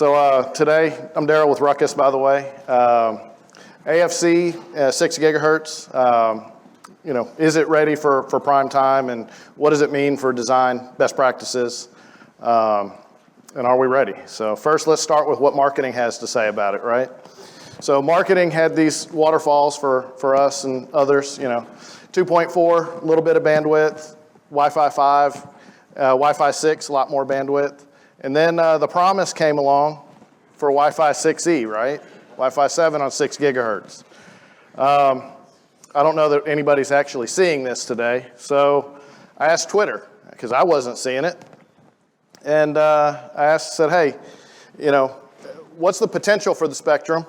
Today, I'm Darrell with Ruckus, by the way. AFC, 6 gigahertz, is it ready for prime time, and what does it mean for design best practices, and are we ready? So first, let's start with what marketing has to say about it, right? So marketing had these waterfalls for us and others, 2.4, a little bit of bandwidth, Wi-Fi 5, Wi-Fi 6, a lot more bandwidth. And then the promise came along for Wi-Fi 6E, right? Wi-Fi 7 on 6 gigahertz. I don't know that anybody's actually seeing this today, so I asked Twitter, because I wasn't seeing it. And I said, hey, what's the potential for the spectrum?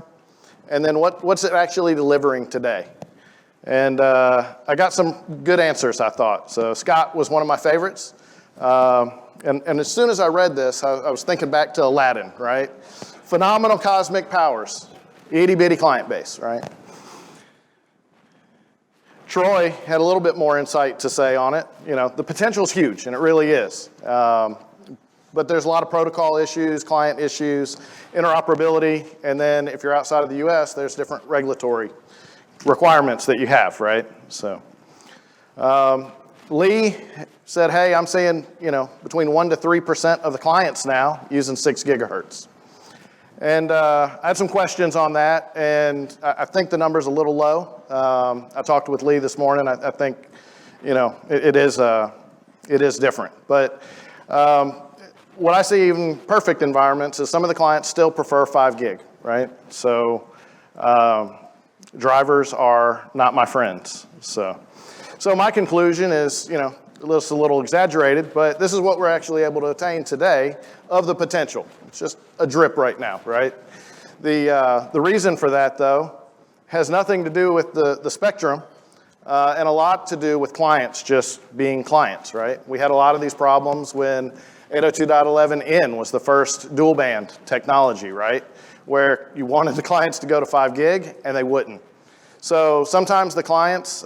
And then what's it actually delivering today? And I got some good answers, I thought. So Scott was one of my favorites. And as soon as I read this, I was thinking back to Aladdin, right? Phenomenal cosmic powers, itty-bitty client base, right? Troy had a little bit more insight to say on it. The potential's huge, and it really is. But there's a lot of protocol issues, client issues, interoperability, and then if you're outside of the US, there's different regulatory requirements that you have, right? So Lee said, hey, I'm seeing, between 1 to 3% of the clients now using 6 gigahertz. And I had some questions on that, and I think the number's a little low. I talked with Lee this morning. I think, it is different. But what I see even perfect environments is some of the clients still prefer 5 gig, right? So drivers are not my friends. So my conclusion is, it's a little exaggerated, but this is what we're actually able to attain today of the potential. It's just a drip right now, right? The reason for that, though, has nothing to do with the spectrum and a lot to do with clients just being clients, right? We had a lot of these problems when 802.11n was the first dual band technology, right? Where you wanted the clients to go to 5 gig and they wouldn't. So sometimes the clients,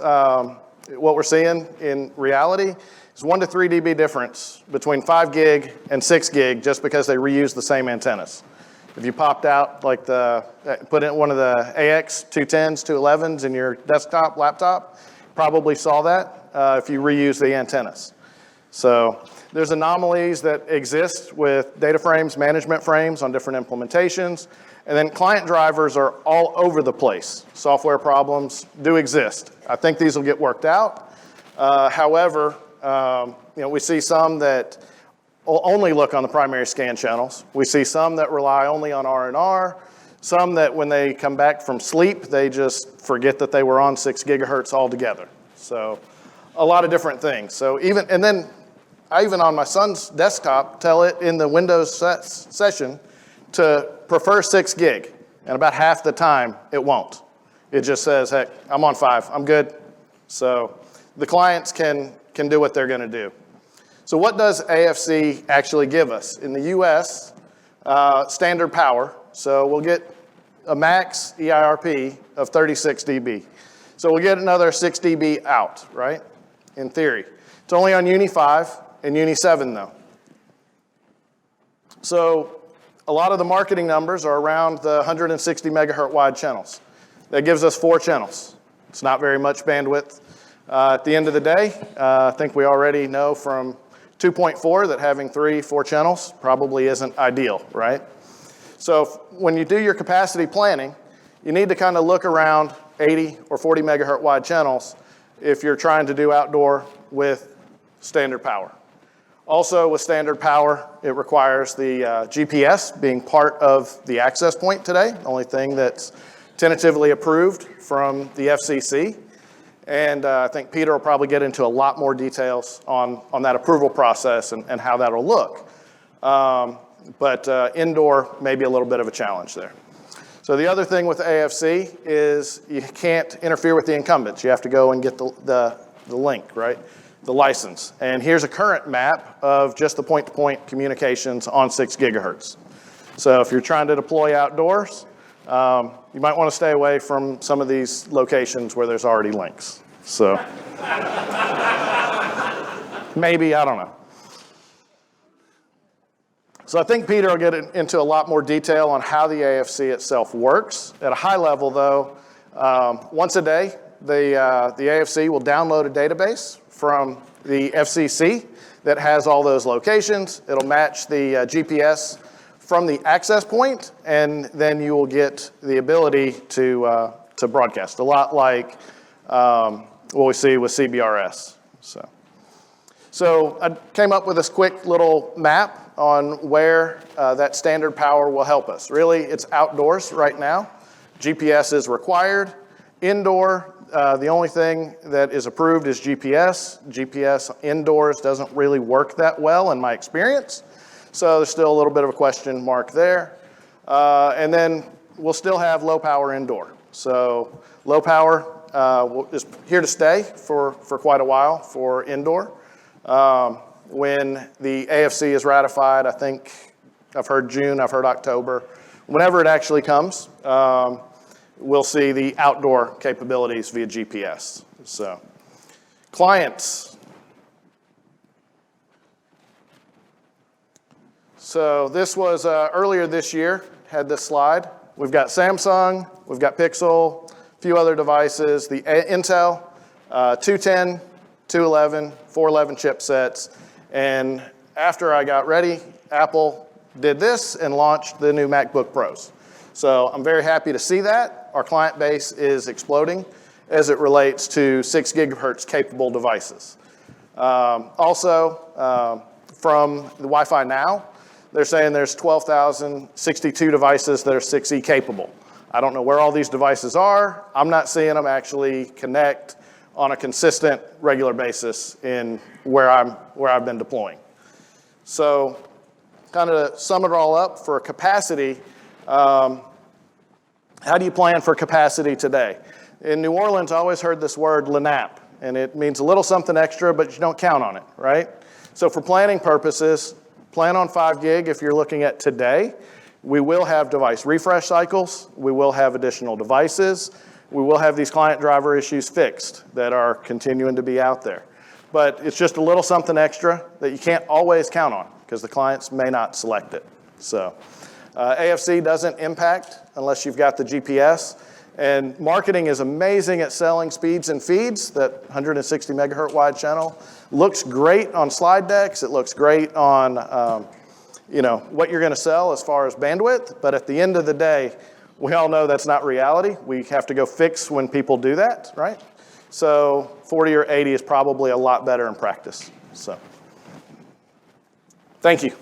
what we're seeing in reality is 1 to 3 dB difference between 5 gig and 6 gig just because they reuse the same antennas. If you popped out put in one of the AX 210s, 211s in your desktop, laptop, probably saw that if you reuse the antennas. So there's anomalies that exist with data frames, management frames on different implementations. And then client drivers are all over the place. Software problems do exist. I think these will get worked out. However, we see some that will only look on the primary scan channels. We see some that rely only on R&R. Some that when they come back from sleep, they just forget that they were on 6 gigahertz altogether. So a lot of different things. So I even on my son's desktop tell it in the Windows session to prefer 6 gig, and about half the time it won't. It just says, heck, I'm on 5, I'm good. So the clients can do what they're gonna do. So what does AFC actually give us? In the US, standard power, so we'll get a max EIRP of 36 dB. So we'll get another 6 dB out, right? In theory. It's only on Uni 5 and Uni 7 though. So a lot of the marketing numbers are around the 160 megahertz wide channels. That gives us 4 channels. It's not very much bandwidth. At the end of the day, I think we already know from 2.4 that having 4 channels probably isn't ideal, right? So when you do your capacity planning, you need to kind of look around 80 or 40 megahertz wide channels if you're trying to do outdoor with standard power. Also, with standard power, it requires the GPS being part of the access point today, the only thing that's tentatively approved from the FCC. And I think Peter will probably get into a lot more details on that approval process and how that'll look. But indoor may be a little bit of a challenge there. So the other thing with AFC is you can't interfere with the incumbents. You have to go and get the link, right? The license. And here's a current map of just the point-to-point communications on 6 gigahertz. So if you're trying to deploy outdoors, you might want to stay away from some of these locations where there's already links. So maybe, I don't know. So I think Peter will get into a lot more detail on how the AFC itself works. At a high level, though, once a day, the AFC will download a database from the FCC that has all those locations. It'll match the GPS from the access point, and then you will get the ability to broadcast, a lot like what we see with CBRS. So I came up with this quick little map on where that standard power will help us. Really, it's outdoors right now. GPS is required. Indoor, the only thing that is approved is GPS. GPS indoors doesn't really work that well in my experience. So there's still a little bit of a question mark there. And then we'll still have low power indoor. So low power is here to stay for quite a while for indoor. When the AFC is ratified, I think I've heard June, I've heard October. Whenever it actually comes, we'll see the outdoor capabilities via GPS. So, clients. So this was earlier this year, had this slide. We've got Samsung, we've got Pixel, a few other devices, the Intel 210, 211, 411 chipsets, and after I got ready, Apple did this and launched the new MacBook Pros. So I'm very happy to see that. Our client base is exploding as it relates to 6 gigahertz capable devices. Also, from the Wi-Fi Now, they're saying there's 12,062 devices that are 6E capable. I don't know where all these devices are. I'm not seeing them actually connect on a consistent, regular basis in where I've been deploying. So, kind of to sum it all up for capacity, how do you plan for capacity today? In New Orleans, I always heard this word LNAP, and it means a little something extra, but you don't count on it, right? So for planning purposes, plan on 5 gig if you're looking at today. We will have device refresh cycles. We will have additional devices. We will have these client driver issues fixed that are continuing to be out there. But it's just a little something extra that you can't always count on because the clients may not select it. So AFC doesn't impact unless you've got the GPS. And marketing is amazing at selling speeds and feeds. That 160 megahertz wide channel looks great on slide decks. It looks great on what you're going to sell as far as bandwidth. But at the end of the day, we all know that's not reality. We have to go fix when people do that, right? So 40 or 80 is probably a lot better in practice. So, thank you.